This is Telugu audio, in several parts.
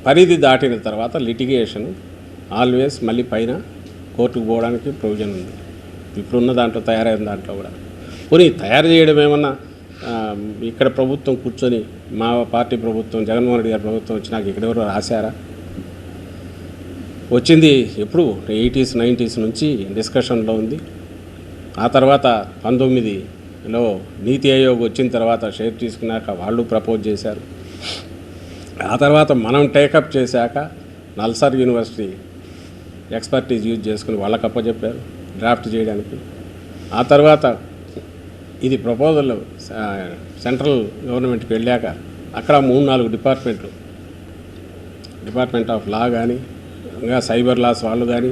పరిధి దాటిన తర్వాత లిటిగేషన్ ఆల్వేస్ మళ్ళీ పైన కోర్టుకు పోవడానికి ప్రొవిజన్ ఉంది. ఇప్పుడున్న దాంట్లో తయారైన దాంట్లో కూడా పోనీ తయారు చేయడం ఏమన్నా ఇక్కడ ప్రభుత్వం కూర్చొని మా పార్టీ ప్రభుత్వం జగన్మోహన్ రెడ్డి గారి ప్రభుత్వం వచ్చినాక ఇక్కడెవరో రాశారా? వచ్చింది ఎప్పుడు 80s 90s నుంచి డిస్కషన్లో ఉంది. ఆ తర్వాత 19లో నీతి ఆయోగ్ వచ్చిన తర్వాత షేర్ తీసుకున్నాక వాళ్ళు ప్రపోజ్ చేశారు. ఆ తర్వాత మనం టేకప్ చేశాక నల్సార్ యూనివర్సిటీ ఎక్స్పర్టీస్ యూజ్ చేసుకుని వాళ్ళకి అప్పచెప్పారు డ్రాఫ్ట్ చేయడానికి. ఆ తర్వాత ఇది ప్రపోజల్ సెంట్రల్ గవర్నమెంట్కి వెళ్ళాక అక్కడ 3-4 డిపార్ట్మెంట్ ఆఫ్ లా కానీ ఇంకా సైబర్ లాస్ వాళ్ళు కానీ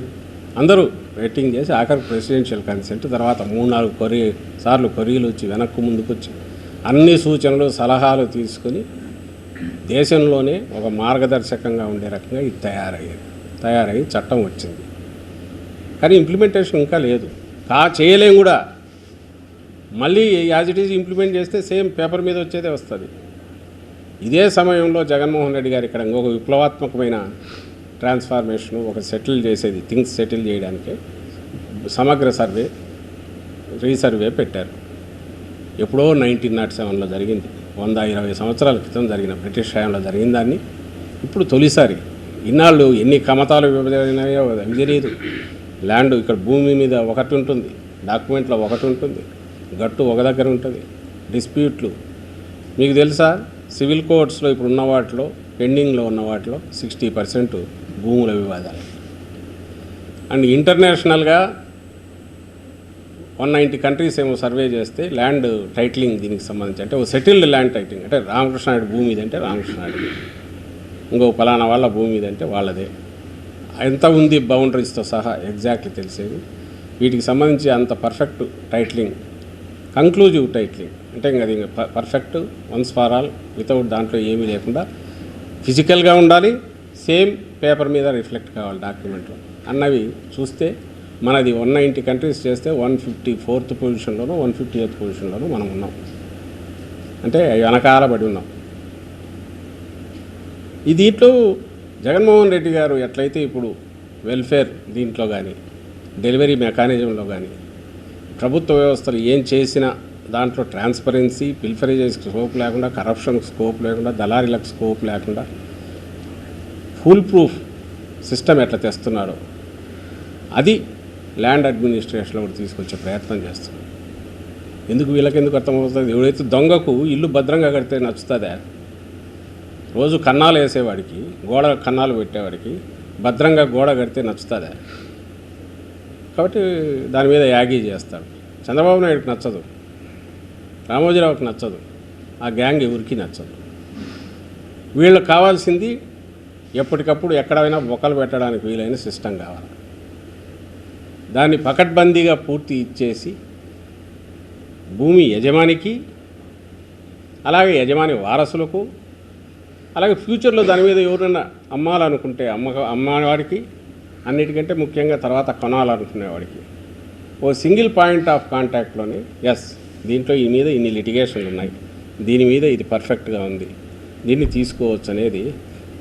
అందరూ రేటింగ్ చేసి ఆఖరికి ప్రెసిడెన్షియల్ కన్సెంట్ తర్వాత 3-4 సార్లు కొరియలు వచ్చి వెనక్కు ముందుకు వచ్చి అన్ని సూచనలు సలహాలు తీసుకొని దేశంలోనే ఒక మార్గదర్శకంగా ఉండే రకంగా ఇది తయారయ్యి చట్టం వచ్చింది. కానీ ఇంప్లిమెంటేషన్ ఇంకా లేదు. చేయలేం కూడా. మళ్ళీ యాజ్ ఇట్ ఈజ్ ఇంప్లిమెంట్ చేస్తే సేమ్ పేపర్ మీద వచ్చేదే వస్తుంది. ఇదే సమయంలో జగన్మోహన్ రెడ్డి గారు ఇక్కడ ఇంకొక విప్లవాత్మకమైన ట్రాన్స్ఫార్మేషను ఒక సెటిల్ చేసేది థింగ్స్ సెటిల్ చేయడానికి సమగ్ర రీసర్వే పెట్టారు. ఎప్పుడో 1907లో జరిగింది. 120 సంవత్సరాల క్రితం జరిగిన బ్రిటిష్ హయాంలో జరిగిన దాన్ని ఇప్పుడు తొలిసారి ఇన్నాళ్ళు ఎన్ని కమతాలు విభజనయో అవి తెలియదు. ల్యాండ్ ఇక్కడ భూమి మీద ఒకటి ఉంటుంది, డాక్యుమెంట్లో ఒకటి ఉంటుంది, గట్టు ఒక దగ్గర ఉంటుంది. డిస్ప్యూట్లు మీకు తెలుసా? సివిల్ కోర్ట్స్లో ఇప్పుడు ఉన్న వాటిలో పెండింగ్లో ఉన్న వాటిలో 60% భూముల వివాదాలు. అండ్ ఇంటర్నేషనల్గా 190 కంట్రీస్ ఏమో సర్వే చేస్తే ల్యాండ్ టైటిలింగ్ దీనికి సంబంధించి అంటే ఓ సెటిల్డ్ ల్యాండ్ టైటిలింగ్ అంటే రామకృష్ణారెడ్డి భూమి మీద అంటే రామకృష్ణారెడ్డి, ఇంకో పలానా వాళ్ళ భూమి మీద అంటే వాళ్ళదే. ఎంత ఉంది బౌండరీస్తో సహా ఎగ్జాక్ట్లీ తెలిసేది. వీటికి సంబంధించి అంత పర్ఫెక్ట్ టైటిలింగ్, కంక్లూజివ్ టైటిలింగ్ అంటే ఇంకా అది perfect once far all without దాంట్లో ఏమీ లేకుండా ఫిజికల్గా ఉండాలి, సేమ్ పేపర్ మీద రిఫ్లెక్ట్ కావాలి డాక్యుమెంట్లో అన్నవి చూస్తే మనది 190 కంట్రీస్ చేస్తే 154th పొజిషన్లోనూ 158th పొజిషన్లోనూ మనం ఉన్నాం. అంటే వెనకాల పడి ఉన్నాం. ఈ దీంట్లో జగన్మోహన్ రెడ్డి గారు ఎట్లయితే ఇప్పుడు వెల్ఫేర్ దీంట్లో కానీ డెలివరీ మెకానిజంలో కానీ ప్రభుత్వ వ్యవస్థలు ఏం చేసినా దాంట్లో ట్రాన్స్పరెన్సీ, పిల్ఫరేజ్ స్కోప్ లేకుండా, కరప్షన్ స్కోప్ లేకుండా, దళారీలకు స్కోప్ లేకుండా ఫుల్ ప్రూఫ్ సిస్టమ్ ఎట్లా తెస్తున్నాడో అది ల్యాండ్ అడ్మినిస్ట్రేషన్లో కూడా తీసుకొచ్చే ప్రయత్నం చేస్తున్నాడు. వీళ్ళకెందుకు అర్థమవుతుంది? ఎవడైతే దొంగకు ఇల్లు భద్రంగా కడితే నచ్చుతుందా? రోజు కన్నాలు వేసేవాడికి, గోడ కన్నాలు పెట్టేవాడికి భద్రంగా గోడ కడితే నచ్చుతుందా? కాబట్టి దాని మీద యాగీ చేస్తాడు. చంద్రబాబు నాయుడుకి నచ్చదు, రామోజీరావుకి నచ్చదు, ఆ గ్యాంగ్ ఎవరికి నచ్చదు. వీళ్ళకి కావాల్సింది ఎప్పటికప్పుడు ఎక్కడైనా బొక్కలు పెట్టడానికి వీలైన సిస్టమ్ కావాలి. దాన్ని పకడ్బందీగా పూర్తి ఇచ్చేసి భూమి యజమానికి, అలాగే యజమాని వారసులకు, అలాగే ఫ్యూచర్లో దాని మీద ఎవరైనా అమ్మాలనుకుంటే అమ్మవాడికి, అన్నిటికంటే ముఖ్యంగా తర్వాత కొనాలనుకునేవాడికి ఓ సింగిల్ పాయింట్ ఆఫ్ కాంటాక్ట్లోనే దీంట్లో ఈ మీద ఇన్ని లిటిగేషన్లు ఉన్నాయి, దీని మీద ఇది పర్ఫెక్ట్గా ఉంది, దీన్ని తీసుకోవచ్చు అనేది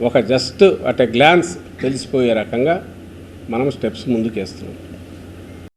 ఒక జస్ట్ అట్ ఎ గ్లాన్స్ తెలిసిపోయే రకంగా మనం స్టెప్స్ ముందుకేస్తున్నాం.